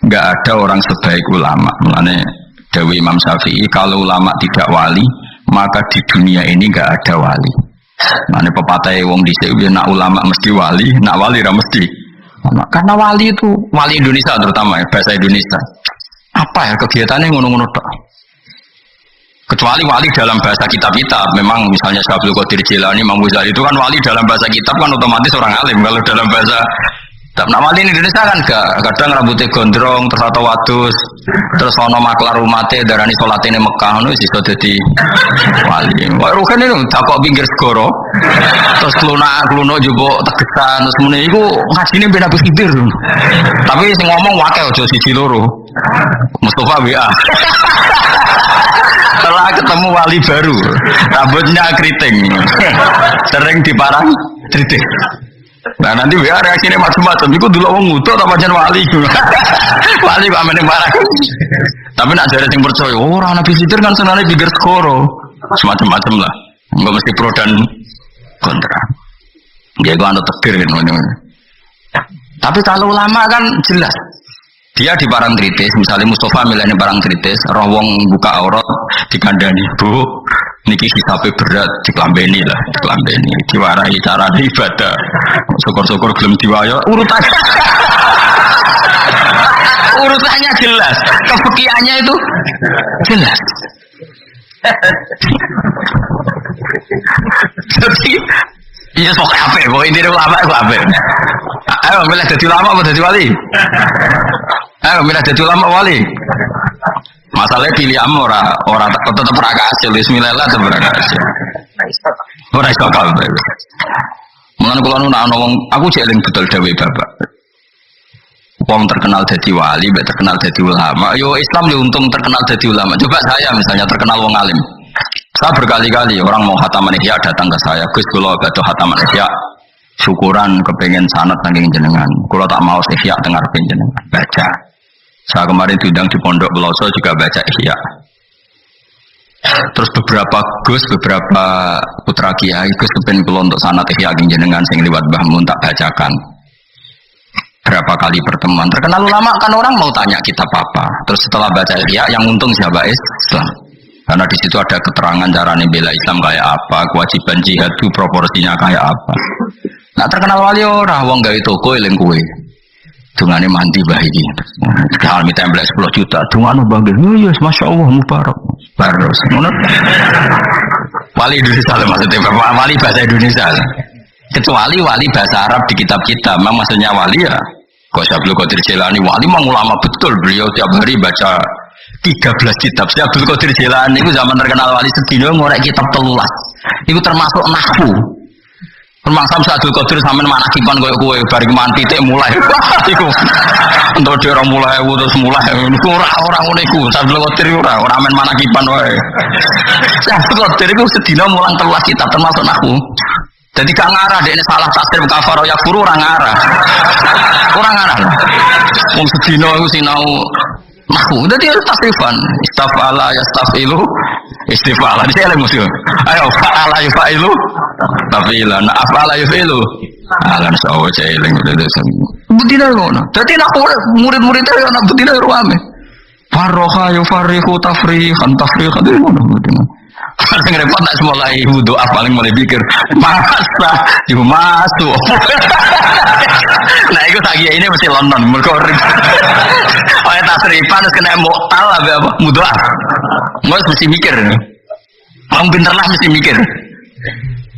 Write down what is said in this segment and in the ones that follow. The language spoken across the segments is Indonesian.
nggak ada orang sebaik ulama. Mulane Dewi Imam Syafi'i, kalau ulama tidak wali, maka di dunia ini nggak ada wali. Mulane pepatah wong dhisik nak ulama mesti wali, nak wali ra mesti. Karena wali itu wali Indonesia terutama ya, bahasa Indonesia. Apa ya kegiatannya ngono-ngono tok. Kecuali wali dalam bahasa kitab-kitab, memang misalnya Syekh Abdul Qadir Jilani, Imam Ghazali itu kan wali dalam bahasa kitab kan otomatis orang alim. Kalau dalam bahasa nah wali di Indonesia kan kadang rambutnya gondrong, terus atau wadus, terus ono maklar umate darani salatine Mekah ngono iso dadi wali. Wah rugen itu takok pinggir segoro. Terus klunak-klunuk jupuk tegesan terus muni iku ngajine ben Abu Khidir. Tapi sing ngomong wae aja siji loro. Mustafa WA. Setelah ketemu wali baru, rambutnya keriting, sering diparang keriting. Nah nanti WA reaksinya macam-macam. Iku dulu wong ngutuk apa pancen wali. Wali kok amene marah. Tapi nak jare sing percaya, ora Nabi Khidir kan senane pikir skoro. Semacam-macam lah. Enggak mesti pro dan kontra. Dia gua anu tegir ngono. Tapi kalau ulama kan jelas. Dia di barang kritis, misalnya Mustafa milihnya barang kritis, roh wong buka aurat dikandani, Bu, niki hisabe berat diklambeni lah, diklambeni, diwarai cara ibadah. Syukur-syukur belum diwayo, urutannya jelas, kefikihannya itu jelas. Jadi, iya sok apa? Kok ini ulama itu apa? Ayo milih jadi ulama atau jadi wali? Ayo milih jadi ulama wali. Masalahnya pilihanmu orang tetap berhasil. Bismillah tetap berhasil. Orang iso kabeh. Mulane kula nu nak ngomong, aku cek eling betul dawuh Bapak. Wong terkenal jadi wali, mbek terkenal jadi ulama. Yo Islam yo untung terkenal jadi ulama. Coba saya misalnya terkenal wong alim. Saya berkali-kali orang mau khataman ihya datang ke saya, Gus kula badhe khataman ihya. Syukuran kepengen sanad saking jenengan. Kula tak mau ihya dengar jenengan baca. Saya kemarin diundang di Pondok Beloso juga baca ihya. Terus beberapa putra kiai Gus kepengen kula untuk sanad ihya saking jenengan sing liwat Mbah Mun tak bacakan. Berapa kali pertemuan terkenal ulama kan orang mau tanya kitab apa. Terus setelah baca ihya yang untung siapa Islam. Karena di situ ada keterangan cara bela Islam kayak apa, kewajiban jihad itu proporsinya kayak apa. Nah terkenal wali orang, wong gawe toko eling kowe. Dungane mandi bae iki. Sekali template 10 juta, dungane bangga. Oh yes, Masya Allah mubarak. Baros. Wali Indonesia maksudnya, wali bahasa Indonesia. Kecuali wali bahasa Arab di kitab-kitab, memang maksudnya wali ya. Syekh Abdul Qadir Jilani wali memang ulama betul, beliau tiap hari baca 13 kitab. Syekh Abdul Qadir Jilani itu zaman terkenal wali sedina ngorek kitab 13. Itu termasuk nahwu. Permaksam Syekh Abdul Qadir sampean manakipan koyo bareng mantitik mulai. Iku. Untuk dia orang mulai terus mulai ora ngono iku. Syekh Abdul Qadir ora men manakipan wae. Syekh Abdul Qadir iku sedina mulang 13 kitab termasuk nahwu. Jadi gak ngarah dekne salah tafsir kafaro yakfuru ora ngarah. Ora ngarah. Wong sedina iku sinau nahwu. Dadi tasrifan istafala yastafilu istifala. Dise eleng mesti. Ayo fa'ala yufailu tafila. Na afala yufilu. Alan sawo celing dadi. Budina ngono. Dadi nek murid-murid e ana budina ruame. Farroha yufarihu tafrihan ngono budina. Paling repot nak mulai wudu paling mulai pikir masa yo masuk. Nah itu tak ini mesti London mergo oleh tasrifan kena muktal apa wudu mesti mikir. Wong pinter lah mesti mikir.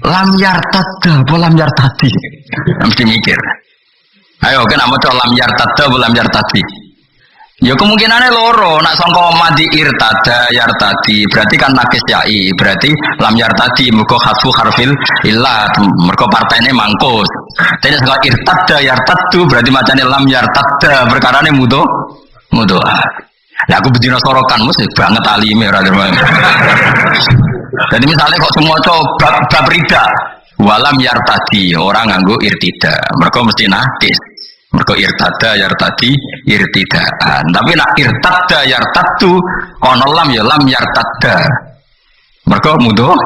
Lam yartadda apa lam yartadi. Mesti mikir. Ayo kena maca lam yartadda apa lam yartadi. Ya kemungkinannya loro, nak sangka madi irtada yartadi, berarti kan nakis yai, berarti lam yartadi, mergo hasfu harfil illat, mergo partainya mangkus. Tapi sangka irtada yartadu, berarti macamnya lam yartada, perkarane mudo. Nah aku bedino sorokan, mesti banget alime ora derman. Jadi misalnya kok semua coba bab rida, walam yartadi, orang nganggo irtida, mergo mesti nakis. Mergo irtada yartadi irtidaan. Tapi nak irtada yartadu kono lam ya lam yartada. Mergo mudo.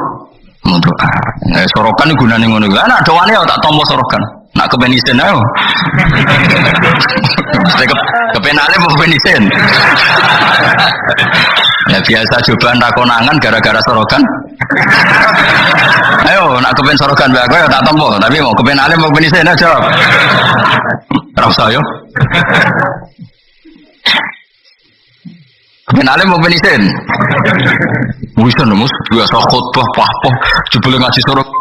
Nah, sorokan gunane ngono. Lah nak doane tak tampa sorokan. Nak Nak kepenisen ayo. Kepenale mau kepenisen. Ya biasa cobaan rakonangan gara-gara sorokan. Ayo nak kepen sorokan mbak aku ya tak tompo, tapi mau kepenale mau kepenisen aja. Rasa yo. Kepenale mau kepenisen. Wisan mus biasa khotbah pah-pah jebule ngaji sorok.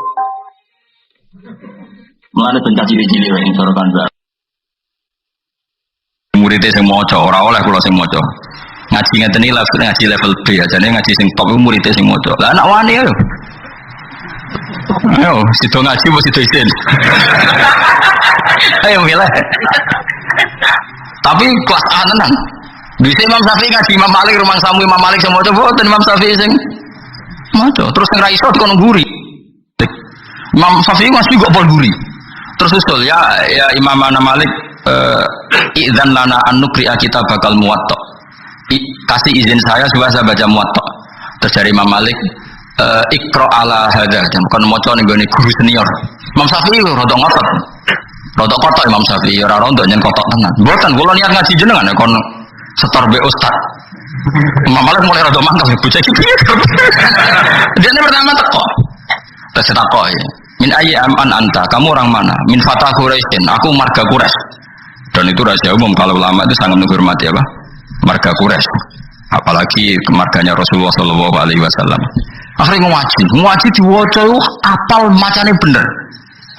Mulane pencak cilik-cilik wae sorokan mbak. Muridnya sing maca ora oleh kula sing maca. Ngaji ngeten iki ngaji level B aja nek ngaji sing top iku muridnya sing maca. Lah anak wani ayo. Ayo, sido ngaji mesti sido isin. Ayo milih. Tapi kelas A tenan. Bisa Imam Syafi'i ngaji Imam Malik rumang samu Imam Malik sing maca boten Imam Syafi'i sing maca. Terus sing ra iso dikono mburi. Imam Syafi'i mesti kok pol mburi. Terus usul ya Imam Malik idzan lana an nuqri'a kita bakal muwatta. Kasih izin saya supaya saya baca muwatta. Terus dari Imam Malik ikra ala hadza dan kon maca ning gone guru senior. Imam Syafi'i rada ngotot. Rada kotok Imam Syafi'i ora rondo nyen kotok tenan. Mboten kula niat ngaji jenengan kon setor be ustaz. Imam Malik mulai rada mangkel bocah iki piye. Dia pertama teko. Terus teko ya. Min ayyi an anta, kamu orang mana? Min fatah Quraisyin, aku marga Quraisy. Dan itu rahasia umum kalau ulama itu sangat menghormati apa? Marga Quraisy. Apalagi marganya Rasulullah sallallahu alaihi wasallam. Akhirnya ngaji diwaca apal macane bener.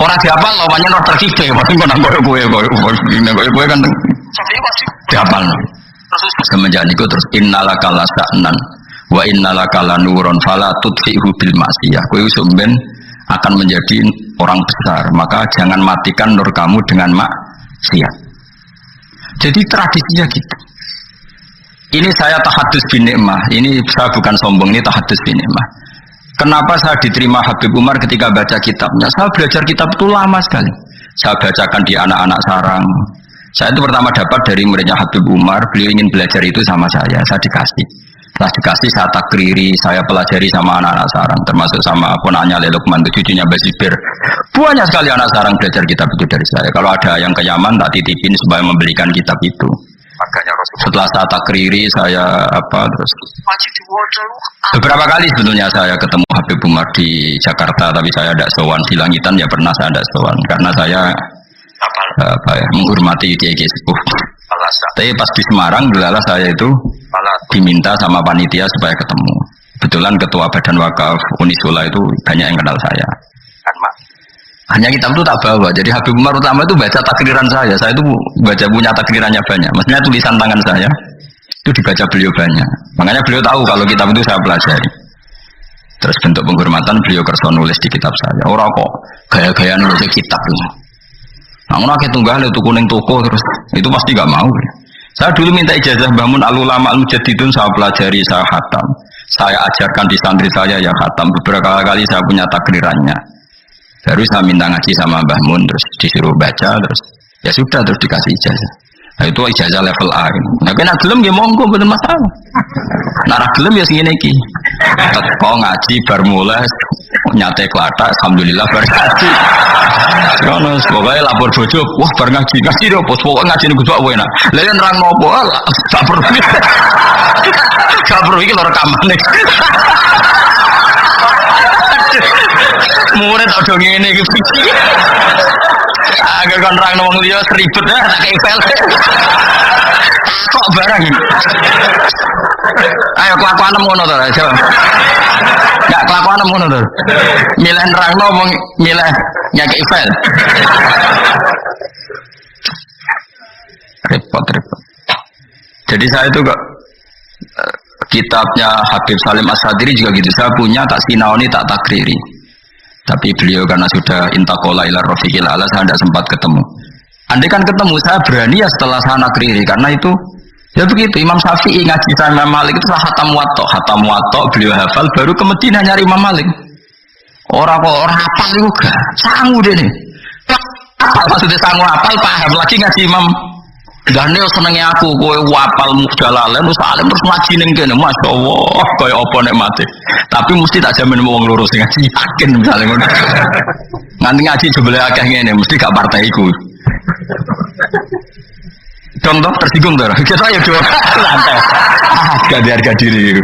Ora dihafal lho pancen ora terkikik, paling kok nang kowe kan. Sampai pasti dihafal. Terus semenjak niku terus innalaka lasa'nan wa innalaka lanurun fala tudfihu bil ma'siyah. Kowe sumben akan menjadi orang besar, maka jangan matikan nur kamu dengan maksiat. Jadi tradisinya gitu. Ini saya tahadus bin nikmah. Ini saya bukan sombong, ini tahadus bin nikmah. Kenapa saya diterima Habib Umar ketika baca kitabnya? Saya belajar kitab itu lama sekali. Saya bacakan di anak-anak sarang. Saya itu pertama dapat dari muridnya Habib Umar. Beliau ingin belajar itu sama saya dikasih. Setelah dikasih saya takriri, saya pelajari sama anak-anak sarang, termasuk sama ponanya Lelukman, cucunya Basibir. Banyak sekali anak sarang belajar kitab itu dari saya. Kalau ada yang ke Yaman, tak titipin supaya membelikan kitab itu. Setelah saya takriri, saya terus beberapa kali sebetulnya saya ketemu Habib Umar di Jakarta, tapi saya tidak sowan. Di Langitan ya pernah saya tidak sowan, karena saya menghormati kiai sepuh. Tapi pas di Semarang, dulu saya itu diminta sama panitia supaya ketemu. Kebetulan ketua Badan Wakaf Unisula itu banyak yang kenal saya. Hanya kitab itu tak bawa. Jadi Habib Umar utama itu baca takriran saya. Saya itu punya takrirannya banyak. Maksudnya tulisan tangan saya itu dibaca beliau banyak. Makanya beliau tahu kalau kitab itu saya pelajari. Terus bentuk penghormatan beliau kerso nulis di kitab saya. Orang kok gaya-gaya nulis kitab itu. Namun akhirnya tunggal itu kuning toko terus itu pasti gak mau. Saya dulu minta ijazah bangun al-ulama al-mujaddidun, saya pelajari, saya khatam. Saya ajarkan di santri saya yang khatam. Beberapa kali saya punya takrirannya. Baru saya minta ngaji sama Mbah Mun, terus disuruh baca, terus ya sudah, terus dikasih ijazah. Nah itu ijazah level A. Nah kena gelem ya monggo betul masalah. Narah gelem ya segini ki. Teko ngaji bermula nyate kelata, alhamdulillah berhaji. Kono pokoknya lapor bojo, wah bar ngaji lho, pokoknya ngaji niku kok enak. Lah yen nerang nopo tak perlu. Gak perlu iki lho rekamane. Murid udah ngene iki. Agak kon nerang wong liya ribet ya tak kei file. Kok barang iki. Ayo kelakuan ngono to, aja. Enggak kelakuan ngono to. Milih nerangno wong milih nyakei file. Repot. Jadi saya itu kok kitabnya Habib Salim As-Sadiri juga gitu. Saya punya tak sinaoni tak takriri. Tapi beliau karena sudah intakola ila rafiqil ala, saya tidak sempat ketemu. Andai kan ketemu, saya berani ya setelah saya nakriri, karena itu ya begitu. Imam Syafi'i ngaji sama Imam Malik itu hatam watok beliau hafal, baru ke Madinah nyari Imam Malik. Orang hafal juga, sanggup deh nih. Apal maksudnya sanggup apal, paham lagi ngaji Imam Dan dia senengnya aku, kowe wapal mukjalalan, terus alim terus ngaji ning kene, masyaallah, kaya apa nek mati. Tapi mesti tak jamin wong lurus ngaji yakin misalnya ngono. Nganti ngaji jebule akeh ngene, mesti gak partai iku. Contoh tersinggung tuh, kita ya coba lantai, gak diharga diri.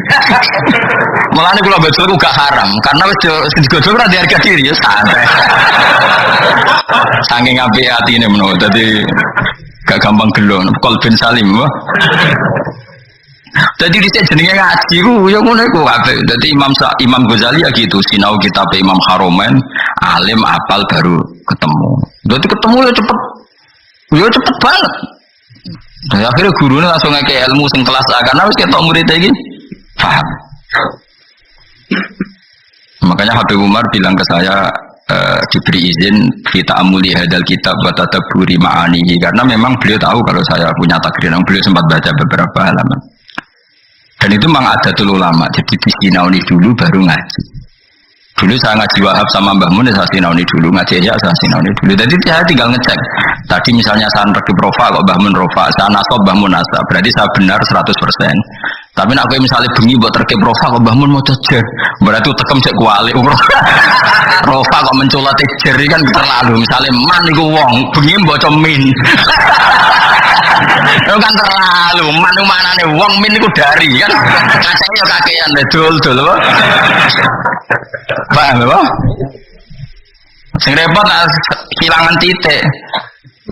Malah ini kalau betul gak haram, karena betul kan diharga diri ya santai. Saking api hati ini menurut, jadi gak gampang gelo, kolbin salim. Jadi di sini jenenge ngaji ku, ya ngono iku kabeh. Jadi Imam Ghazali ya gitu, sinau kitab Imam Haromen, alim apal baru ketemu. Berarti ketemu ya cepet banget. Dan akhirnya gurunya langsung ngeke ilmu sing kelas A karena wis ketok muridnya iki paham. Makanya Habib Umar bilang ke saya diberi izin kita amuli hadal kitab wa tadabburi ma'anihi karena memang beliau tahu kalau saya punya takrir, beliau sempat baca beberapa halaman. Dan itu memang ada dulu lama, jadi disinauni dulu baru ngaji. Dulu saya ngaji Wahab sama Mbah Mun, saya sinauni dulu, ngaji ya saya sinauni dulu. Jadi saya tinggal ngecek. Tadi misalnya saya rekib rofa, kok Mbah Mun rofa, saya nasab Mbah Mun nasab, berarti saya benar 100%. Tapi nak misalnya bengi buat rekib rofa, kok Mbah Mun mau jejer, berarti tekem cek kuali. Rofa kok mencolot jejer kan terlalu. Misalnya man iku wong, bengi baca min. Itu kan terlalu, mana nih wong min iku dari kan, kacanya kakean dul apa? Paham apa? Sing repot kehilangan titik.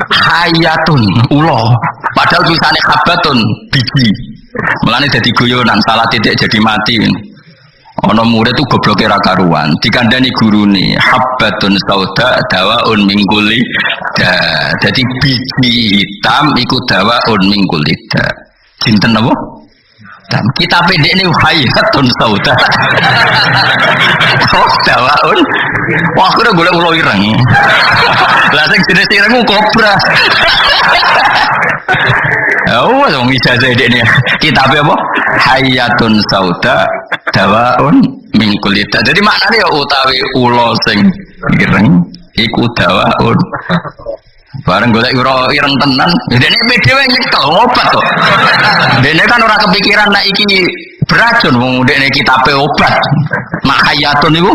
Hayatun ulo. Padahal tulisannya habatun biji. Mulane dadi guyonan salah titik jadi mati. Ana murid tuh gobloke ra karuan, dikandani gurune habbatun sauda dawaun min kulli da. Jadi biji hitam iku dawaun min kulli da. Sinten apa? Dan kita pendek ini hayatun sauda. Oh dawaun. Wah aku udah golek ulo ireng. Lah sing jenis ireng kobra. Oh, wong ijazah dekne. Kitabe apa? Hayatun sauda dawaun min kulita. Jadi maknane ya utawi ulo sing ireng iku dawaun. Bareng golek ireng tenan, dene dhewe nyekel obat kok. Dene kan ora kepikiran nek iki beracun wong dene kitabe obat. Mak hayatun niku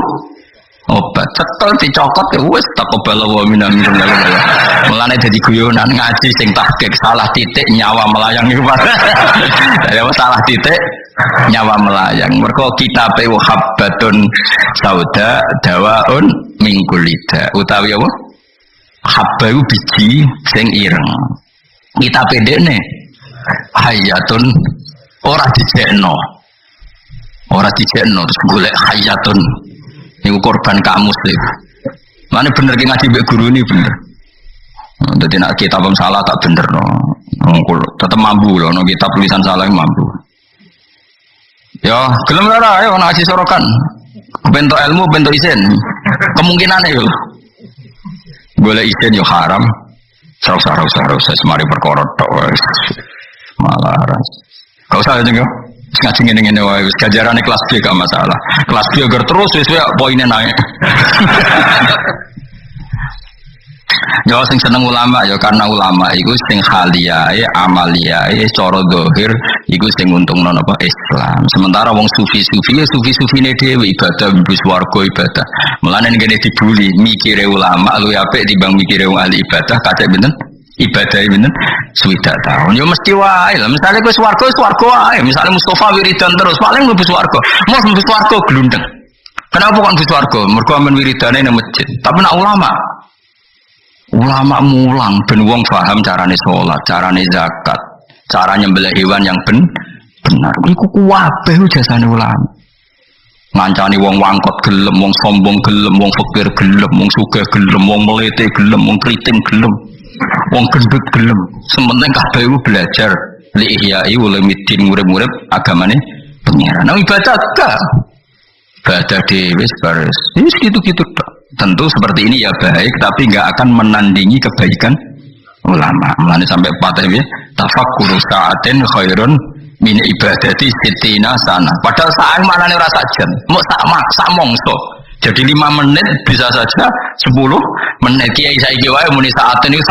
obat. Cekel dicokot ya wis takobala wa minam. Mulane dadi guyonan ngaji sing tahqiq salah titik nyawa melayang iku. Ya salah titik nyawa melayang. Mergo kitabe habbatun sauda dawaun min kulida. Utawi apa? Habba itu biji sing ireng. Kita pendekne hayatun ora dijekno. Ora dijekno terus golek hayatun. Niku korban kamus lho. Mane bener ki ngaji mbek guru ini bener. Dadi nek kitab salah tak bener no. Tetep mampu lho no kitab tulisan salah mampu. Ya, gelem ora ayo ngaji sorokan. Bentuk ilmu, bentuk isin. Kemungkinane yo. Boleh izin yo haram, serasa semari perkara tok malah ras. Kau usah aja ngaji ngene wae wis gajarane kelas B gak masalah. Kelas B agar terus wis poinnya naik. Yo sing seneng ulama ya karena ulama iku sing haliyae amaliyae cara zahir iku sing untungno napa Islam. Sementara wong sufi-sufi ya sufi-sufine dhewe ibadah mbus warga ibadah. Mulane ngene dibuli mikire ulama luwih apik timbang mikire wong ahli ibadah kacek benten ibadah benten swidak taun. Yo mesti wae lah. Misale kowe swarga wae. Misale Mustofa wiridan terus paling mlebu swarga. Mos mlebu swarga glundeng. Kenapa kok mlebu swarga? Mergo amen wiridane nang masjid. Tapi nek ulama mulang ben wong paham carane salat, carane zakat, cara nyembelih hewan yang benar. Iku kabeh jasane ulama. Ngancani wong wangkot gelem, wong sombong gelem, wong fakir gelem, wong sugih gelem, wong melete gelem, wong kriting gelem, wong gendut gelem. Sementing kabeh iku belajar li ihya'i ulumuddin murid-murid agamane pengiran. Nah ibadah gak. Ibadah dhewe baris. Wis gitu-gitu tok. Tentu seperti ini ya baik, tapi nggak akan menandingi kebaikan ulama. Mulane sampai patah ya, tafakkuru sa'atin khairun min ibadati sittina sana. Padahal saat maknane ora sak jam, mau sak mongso. Jadi 5 menit bisa saja 10 menit kiai saiki wae muni saaten iku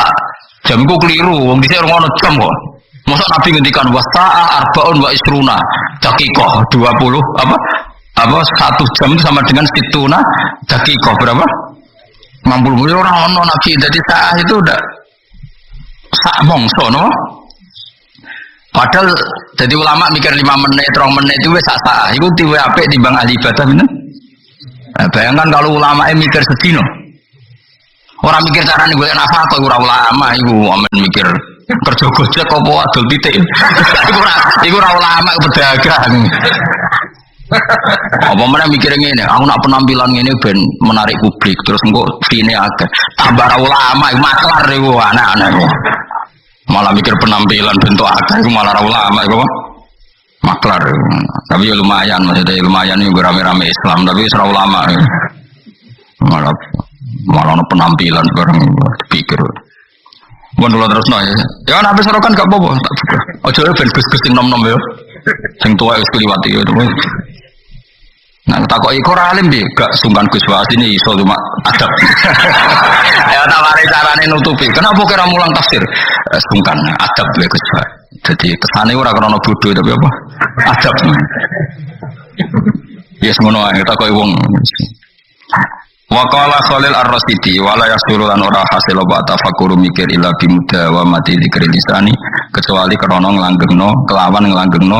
Jam ku keliru, wong dhisik ora ono jam kok. Mosok Nabi ngendikan wasa'a arbaun wa isruna daqiqah 20 apa 1 jam itu sama dengan situna daqiqah berapa? 60 orang ono Nabi. Jadi saat itu udah sak mongso no. Padahal jadi ulama mikir 5 menit, 3 menit itu wis sak. Iku tiwe apik timbang ahli ibadah bener. Bayangkan kalau ulama mikir sedino. Orang mikir carane golek nafkah kok ora ulama iku amen mikir kerja gojek apa adol titik. Iku ora ulama pedagang. Apa mana mikir ngene, aku nak penampilan ngene ben menarik publik terus engko fine akeh. Tambah ulama maklar iku anak-anak iku. Malah mikir penampilan bentuk akeh iku malah ulama iku. Maklar. Tapi ya lumayan, maksudnya lumayan iku rame-rame Islam tapi ora ulama. Malah penampilan bareng dipikir. Mun kula terusno ya. Ya nek wis kan gak apa-apa. Aja ben gus-gus sing nom-nom ya. Sing tuwa wis kliwati ya. Nah, takoki kok ora alim piye? Gak sungkan Gus Wa sini iso cuma adab. Ya tawari carane nutupi. Kenapa kira mulang tafsir? Sungkan adab le Gus Wa. Jadi kesane ora krana bodho tapi apa? Adab. Yes ngono ae takoki wong. Wa qala Khalil Ar-Rasidi wala yasuru lan ora hasil apa tafakkur mikir illa bimuda wa mati dzikri lisani kecuali krana nglanggengno kelawan nglanggengno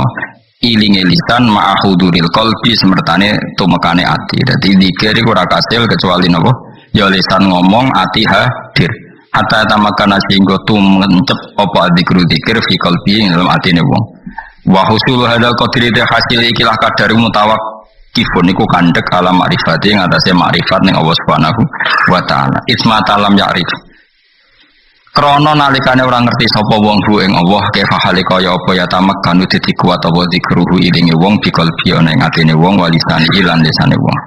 ilinge lisan ma'huduril qalbi semertane tumekane ati. Dadi zikir iku ora kasil kecuali napa? Ya lisan ngomong ati hadir. Hatta tamakana singgo tumencep apa zikir fi qalbi ing dalam atine wong. Wa husul hadal qadri hasil ikilah kadar mutawak kifun iku kandhek alam makrifati ing atase makrifat ning Allah Subhanahu wa taala. Isma talam ya'rif. Krana nalikane ora ngerti sapa wong bu ing Allah kefa hale kaya apa ya tamak kanu dadi kuat apa zikruhu ilinge wong biqalbi ana ing atine wong walisane lan lisane wong.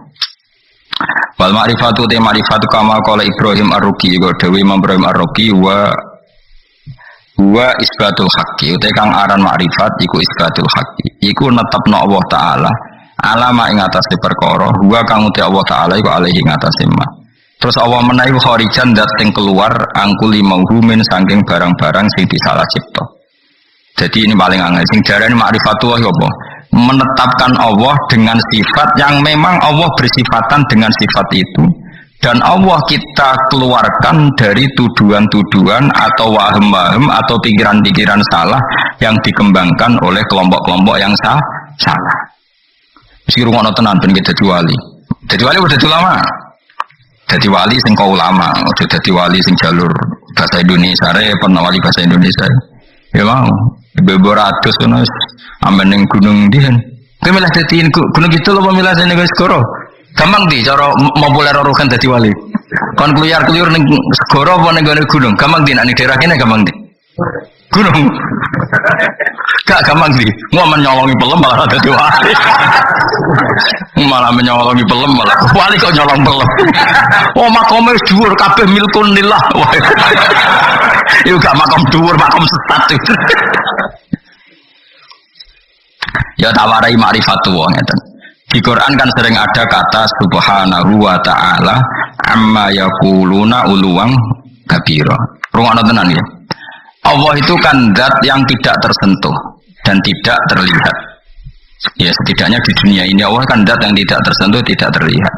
Wal makrifatu te makrifatu kama qala Ibrahim Ar-Ruqi go dewe Imam Ibrahim Ar-Ruqi wa isbatul haqqi uta kang aran makrifat iku isbatul haqqi iku netepno Allah taala alama ing atase perkara huwa kang uti Allah taala iku alaihi ing atase ma. Terus Allah menawi kharijan dat sing keluar angkuli mauhumin saking barang-barang sing disalah cipta. Jadi ini paling angel sing darane ma'rifatullah ya apa? Menetapkan Allah dengan sifat yang memang Allah bersifatan dengan sifat itu dan Allah kita keluarkan dari tuduhan-tuduhan atau wahem-wahem atau pikiran-pikiran salah yang dikembangkan oleh kelompok-kelompok yang salah. Mesti rungono tenan ben dadi wali. Dadi wali udah dadi ulama. Dadi wali sing kok ulama, udah dadi wali sing jalur bahasa Indonesia, pernah wali bahasa Indonesia. Ya mau, bebo ratus ngono wis amben ning gunung ndihen. Kowe milih dadi gunung gitu lho milih sing wis segoro. Gampang di cara populer rokan dadi wali. Kon kluyar-kluyur ning segoro apa ning gunung? Gampang di nek ning daerah kene gampang di. Gunung. Gak gampang di. Mau menyolongi pelem malah dadi wali. Malah menyolongi pelem malah wali kok nyolong pelem. Oh makome dhuwur kabeh milkun lillah. Iku gak makom dhuwur, makom sesat. Ya tawarai ma'rifatullah ngeten. Di Quran kan sering ada kata subhanahu wa ta'ala amma yaquluna uluwang kabira. Rungono tenan ya. Allah itu kan zat yang tidak tersentuh dan tidak terlihat. Ya setidaknya di dunia ini Allah kan zat yang tidak tersentuh, tidak terlihat.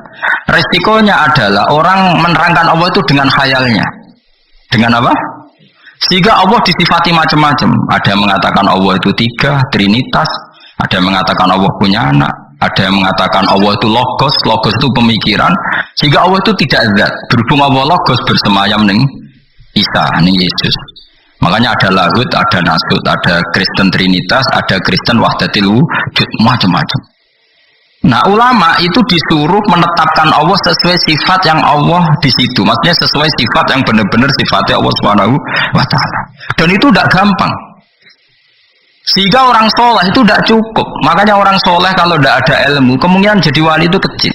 Resikonya adalah orang menerangkan Allah itu dengan khayalnya. Dengan apa? Sehingga Allah disifati macam-macam. Ada yang mengatakan Allah itu 3, trinitas. Ada yang mengatakan Allah punya anak. Ada yang mengatakan Allah itu logos. Logos itu pemikiran. Sehingga Allah itu tidak zat. Berhubung Allah logos bersemayam ning Isa, ning Yesus. Makanya ada lahut, ada nasut, ada Kristen Trinitas, ada Kristen Wahdatil Wujud, macam-macam. Nah ulama itu disuruh menetapkan Allah sesuai sifat yang Allah di situ. Maksudnya sesuai sifat yang benar-benar sifatnya Allah Subhanahu wa taala. Dan itu tidak gampang. Sehingga orang soleh itu tidak cukup. Makanya orang soleh kalau tidak ada ilmu, kemungkinan jadi wali itu kecil.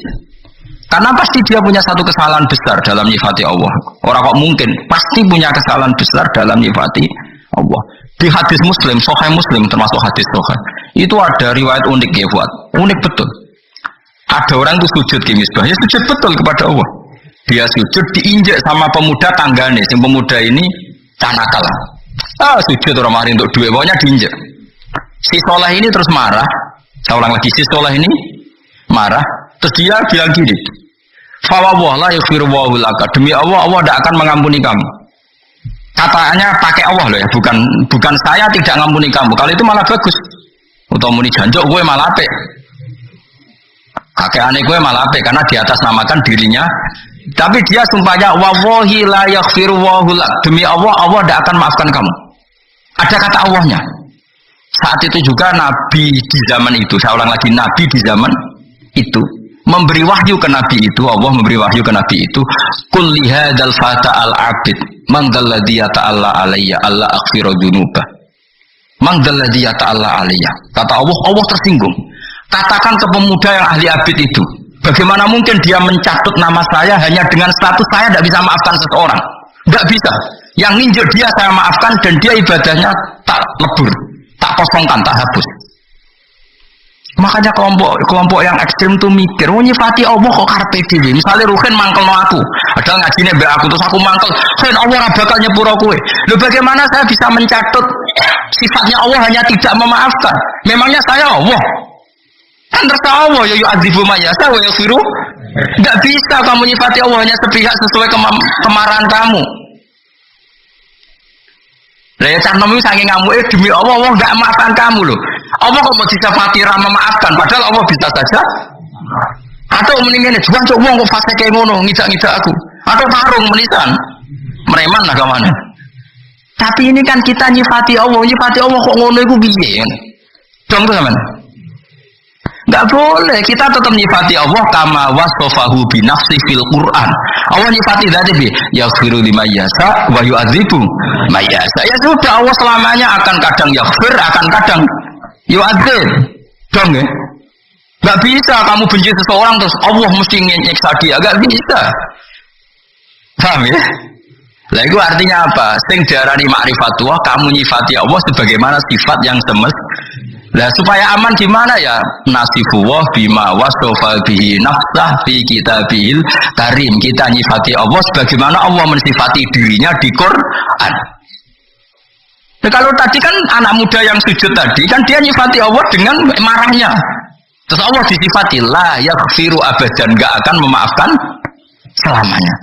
Karena pasti dia punya satu kesalahan besar dalam nyifati Allah. Orang kok mungkin pasti punya kesalahan besar dalam nyifati Allah. Di hadis Muslim, Sahih Muslim termasuk hadis Sahih, itu ada riwayat unik ya buat. Unik betul. Ada orang itu sujud di misbah, ya sujud betul kepada Allah. Dia sujud diinjak sama pemuda tanggane. Yang pemuda ini Canakal. Sujud orang mari untuk duit, pokoknya diinjek. Si soleh ini terus marah. Saya ulang lagi, si soleh ini marah. Terus dia bilang gini, fawwah la yaghfiru wallahu laka. Demi Allah, Allah tidak akan mengampuni kamu. Katanya pakai Allah loh ya, bukan saya tidak mengampuni kamu. Kalau itu malah bagus. Atau muni janjok gue malah apik. Kakek aneh gue malah apik karena di atas namakan dirinya. Tapi dia sumpahnya wallahi la yaghfiru wallahu lak. Demi Allah, Allah tidak akan maafkan kamu. Ada kata Allahnya. Saat itu juga Nabi di zaman itu, saya ulang lagi, Nabi di zaman itu memberi wahyu ke Nabi itu, Allah memberi wahyu ke Nabi itu, qul li hadzal fata al abid man dzalladzi yata'alla alayya alla aghfiru dzunuba man dzalladzi yata'alla alayya. Kata Allah, Allah tersinggung. Katakan ke pemuda yang ahli abid itu, bagaimana mungkin dia mencatut nama saya hanya dengan status saya tidak bisa maafkan seseorang? Tidak bisa. Yang ninjau dia saya maafkan dan dia ibadahnya tak lebur, tak kosongkan, tak hapus. Makanya kelompok yang ekstrim tuh mikir, nyifati Allah kok karpe dhewe. Misalnya Ruhin mangkelno aku, padahal ngajine mbek aku terus aku mangkel, "Ruhin, Allah ora bakal nyepuro kowe." Lho bagaimana saya bisa mencatut sifatnya Allah hanya tidak memaafkan? Memangnya saya Allah? Kan terserah Allah, ya yu'adzibu may yasha wa yaghfiru. Enggak bisa kamu nyifati Allah hanya sepihak sesuai kemarahan kamu. Lah ya cah nom saking ngamuke demi Allah, Allah enggak maafkan kamu loh. Allah kok mau disifati ra memaafkan padahal Allah bisa saja. Atau mendingan juang cok wong kok fase kayak ngono, ngidak-ngidak aku. Atau tarung menisan. Mereman lah kawan. Tapi ini kan kita nyifati Allah kok ngono iku piye? Dong tuh sampean. Enggak boleh, kita tetap nyifati Allah kama wasofahu bi nafsi fil Quran. Allah nyifati dzati bi yaghfiru liman yasha wa yu'adzibu may yasha. Ya sudah, Allah selamanya akan kadang yaghfir, akan kadang yu'adzib. Dong ya? Enggak bisa kamu benci seseorang terus Allah mesti nyiksa dia, enggak bisa. Paham ya? Lah itu artinya apa? Sing diarani ma'rifatullah, kamu nyifati Allah sebagaimana sifat yang semestinya. Lah supaya aman gimana ya? Nasifullah bima wasofa bihi nafsah fi kitabil karim. Kita nyifati Allah sebagaimana Allah mensifati dirinya di Quran. Nah, kalau tadi kan anak muda yang sujud tadi kan dia nyifati Allah dengan marahnya. Terus Allah disifati la yaghfiru abadan, enggak akan memaafkan selamanya.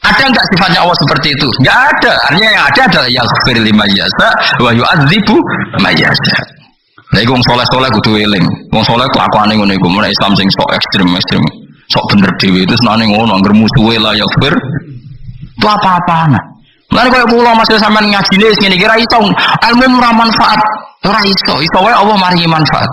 Ada enggak sifatnya Allah seperti itu? Enggak ada. Artinya yang ada adalah yaghfir liman yasha wa yu'adzibu may yasha. Lah iku wong saleh-saleh kudu eling. Wong saleh kelakuane ngono iku, mun Islam sing sok ekstrem, sok bener dhewe itu senane ngono, anggere musuhe la yaghfir. Itu apa-apaan. Lan koyo kula masih sampean ngajine wis ngene iki ra iso, ilmu ora manfaat, ora iso. Iso wae Allah maringi manfaat.